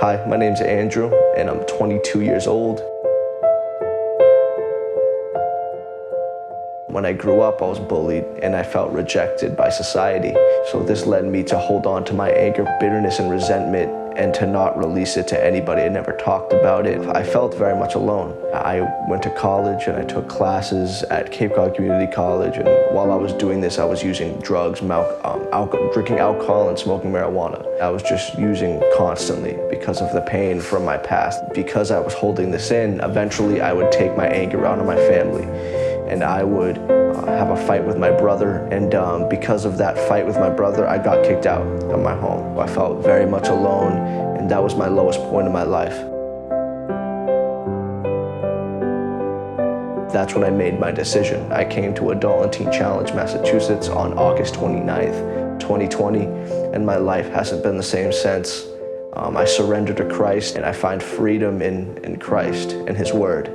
Hi, my name's Andrew, and I'm 22 years old. When I grew up, I was bullied, and I felt rejected by society. So this led me to hold on to my anger, bitterness, and resentment, and to not release it to anybody. I never talked about it. I felt very much alone. I went to college, and I took classes at Cape Cod Community College, and while I was doing this, I was using drugs, drinking alcohol, and smoking marijuana. I was just using constantly because of the pain from my past. Because I was holding this in, eventually I would take my anger out on my family, and I would have a fight with my brother, and because of that fight with my brother, I got kicked out of my home. I felt very much alone, and that was my lowest point in my life. That's when I made my decision. I came to Adult and Teen Challenge, Massachusetts on August 29th, 2020, and my life hasn't been the same since. I surrendered to Christ, and I find freedom in Christ and His Word.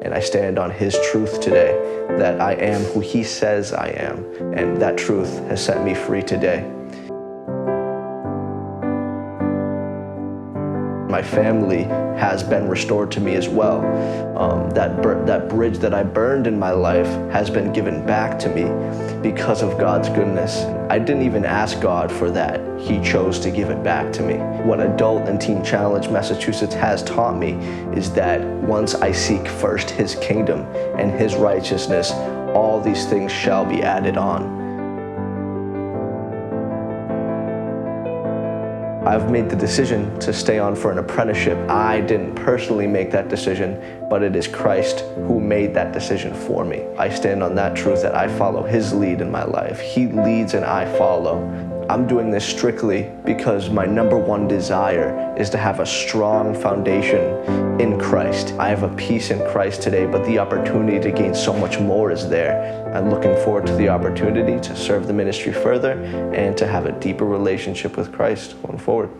And I stand on His truth today, that I am who He says I am, and that truth has set me free today. My family has been restored to me as well. That bridge that I burned in my life has been given back to me because of God's goodness. I didn't even ask God for that. He chose to give it back to me. What Adult and Teen Challenge Massachusetts has taught me is that once I seek first His kingdom and His righteousness, all these things shall be added on. I've made the decision to stay on for an apprenticeship. I didn't personally make that decision, but it is Christ who made that decision for me. I stand on that truth that I follow His lead in my life. He leads and I follow. I'm doing this strictly because my number one desire is to have a strong foundation in Christ. I have a peace in Christ today, but the opportunity to gain so much more is there. I'm looking forward to the opportunity to serve the ministry further and to have a deeper relationship with Christ going forward.